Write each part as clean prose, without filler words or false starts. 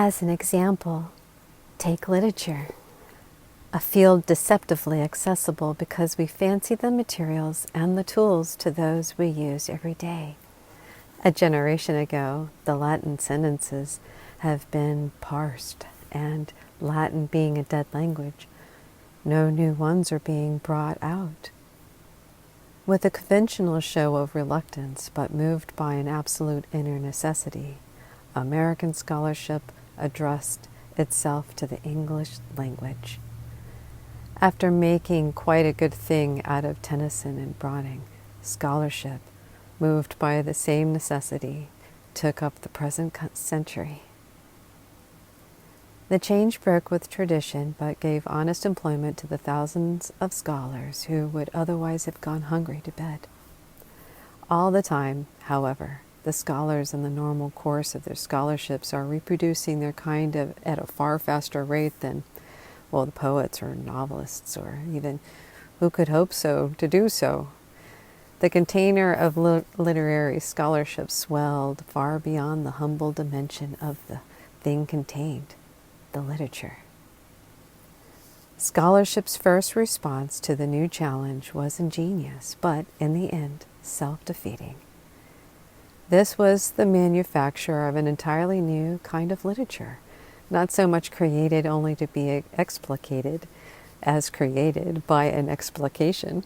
As an example, take literature, a field deceptively accessible because we fancy the materials and the tools to those we use every day. A generation ago, the Latin sentences have been parsed, and Latin being a dead language, no new ones are being brought out. With a conventional show of reluctance, but moved by an absolute inner necessity, American scholarship addressed itself to the English language. After making quite a good thing out of Tennyson and Browning, scholarship, moved by the same necessity, took up the present century. The change broke with tradition, but gave honest employment to the thousands of scholars who would otherwise have gone hungry to bed. All the time, however, the scholars in the normal course of their scholarships are reproducing their kind at a far faster rate than, well, the poets or novelists, or even who could hope so to do so. The container of literary scholarship swelled far beyond the humble dimension of the thing contained, the literature. Scholarship's first response to the new challenge was ingenious, but in the end, self-defeating. This was the manufacture of an entirely new kind of literature, not so much created only to be explicated as created by an explication.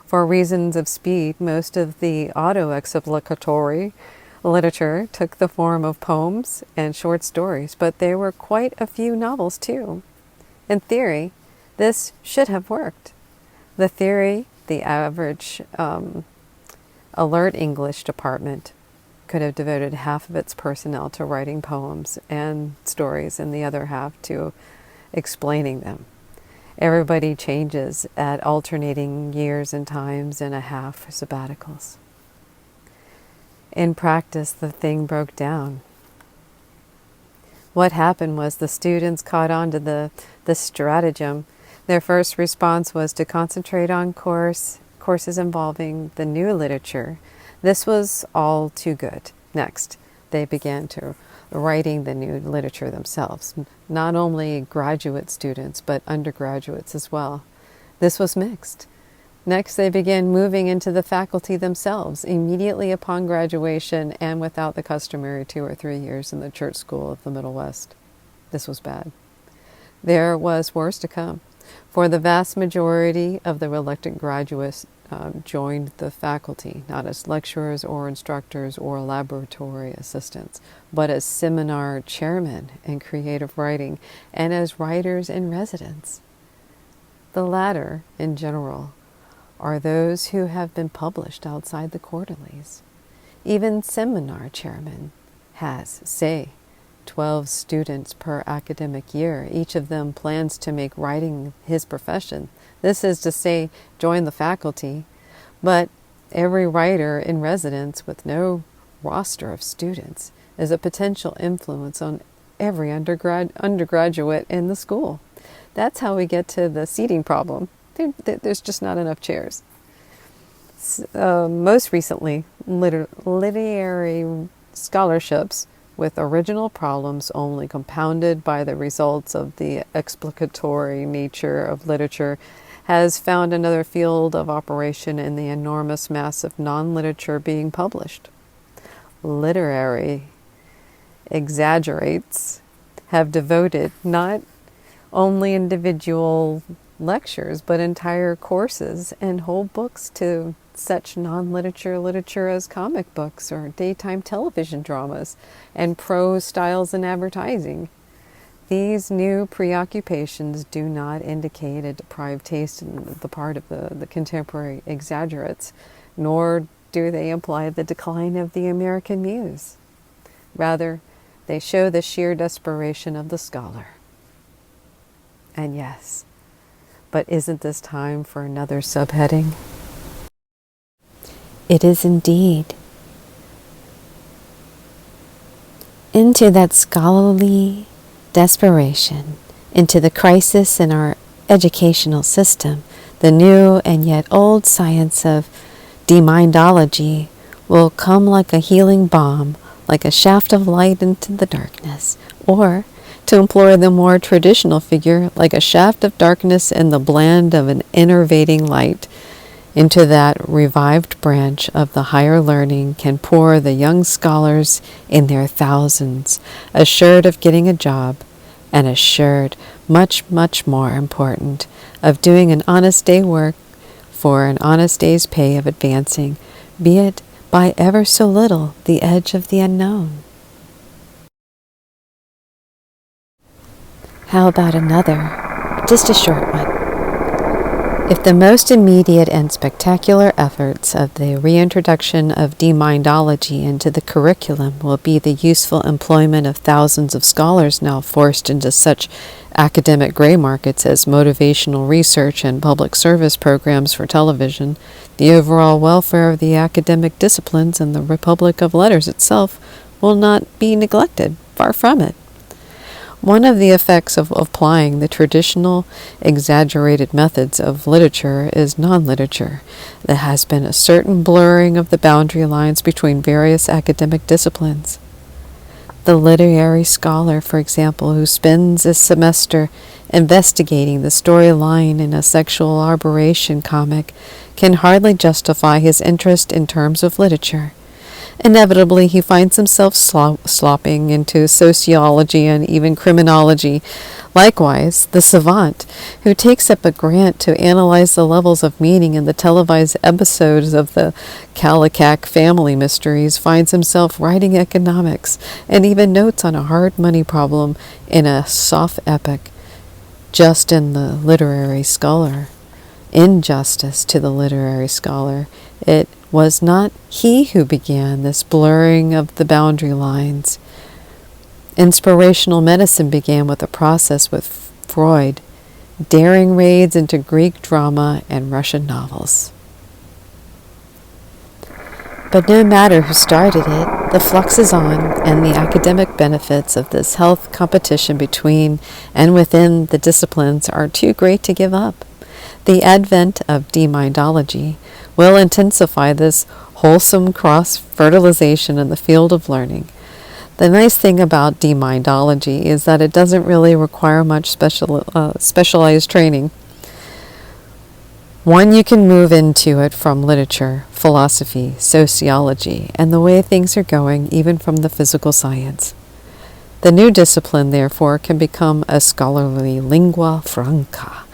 For reasons of speed, most of the auto-explicatory literature took the form of poems and short stories, but there were quite a few novels too. In theory, this should have worked. The average alert English department could have devoted half of its personnel to writing poems and stories and the other half to explaining them. Everybody changes at alternating years and times and a half for sabbaticals. In practice, the thing broke down. What happened was the students caught on to the stratagem. Their first response was to concentrate on courses involving the new literature. This was all too good. Next, they began to writing the new literature themselves, not only graduate students, but undergraduates as well. This was mixed. Next, they began moving into the faculty themselves immediately upon graduation and without the customary 2 or 3 years in the church school of the Middle West. This was bad. There was worse to come, for the vast majority of the reluctant graduates joined the faculty, not as lecturers or instructors or laboratory assistants, but as seminar chairmen in creative writing and as writers in residence. The latter, in general, are those who have been published outside the quarterlies. Even seminar chairman has, say, 12 students per academic year. Each of them plans to make writing his profession. This is to say, join the faculty, but every writer in residence with no roster of students is a potential influence on every undergraduate in the school. That's how we get to the seating problem. There's just not enough chairs. Most recently, literary scholarships with original problems only compounded by the results of the explicatory nature of literature has found another field of operation in the enormous mass of non-literature being published. Literary exaggerates have devoted not only individual lectures, but entire courses and whole books to such non-literature literature as comic books or daytime television dramas and prose styles in advertising. These new preoccupations do not indicate a deprived taste on the part of the contemporary exaggerates, nor do they imply the decline of the American muse. Rather, they show the sheer desperation of the scholar. And yes, but isn't this time for another subheading? It is indeed. Into that scholarly desperation, into the crisis in our educational system, the new and yet old science of demindology will come like a healing balm, like a shaft of light into the darkness, or, to employ the more traditional figure, like a shaft of darkness in the blend of an enervating light, into that revived branch of the higher learning can pour the young scholars in their thousands, assured of getting a job, and assured, much, much more important, of doing an honest day work for an honest day's pay of advancing, be it by ever so little, the edge of the unknown. How about another, just a short one? If the most immediate and spectacular efforts of the reintroduction of demindology into the curriculum will be the useful employment of thousands of scholars now forced into such academic gray markets as motivational research and public service programs for television, the overall welfare of the academic disciplines and the Republic of Letters itself will not be neglected, far from it. One of the effects of applying the traditional, exaggerated methods of literature is non-literature. There has been a certain blurring of the boundary lines between various academic disciplines. The literary scholar, for example, who spends a semester investigating the storyline in a sexual aberration comic, can hardly justify his interest in terms of literature. Inevitably, he finds himself slopping into sociology and even criminology. Likewise, the savant, who takes up a grant to analyze the levels of meaning in the televised episodes of the Kallikak family mysteries, finds himself writing economics and even notes on a hard money problem in a soft epic. Just in the literary scholar. Injustice to the literary scholar. It was not he who began this blurring of the boundary lines. Inspirational medicine began with a process with Freud, daring raids into Greek drama and Russian novels. But no matter who started it, the flux is on, and the academic benefits of this health competition between and within the disciplines are too great to give up. The advent of demindology will intensify this wholesome cross-fertilization in the field of learning. The nice thing about demindology is that it doesn't really require much specialized training. One, you can move into it from literature, philosophy, sociology, and the way things are going, even from the physical science. The new discipline, therefore, can become a scholarly lingua franca,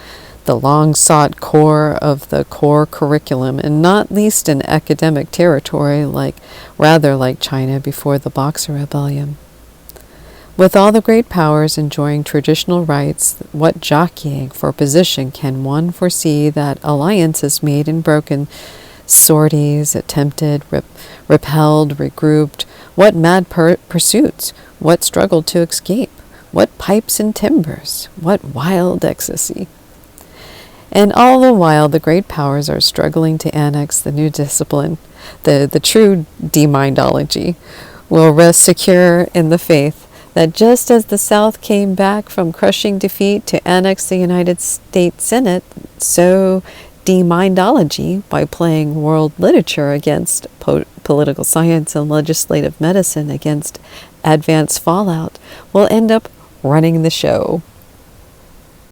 the long-sought core of the core curriculum, and not least in academic territory, rather like China before the Boxer Rebellion. With all the great powers enjoying traditional rights, what jockeying for position can one foresee that alliances made and broken, sorties attempted, repelled, regrouped, what mad pursuits, what struggled to escape, what pipes and timbers, what wild ecstasy. And all the while the great powers are struggling to annex the new discipline, the true demindology, will rest secure in the faith that just as the South came back from crushing defeat to annex the United States Senate, so demindology, by playing world literature against political science and legislative medicine against advanced fallout, will end up running the show.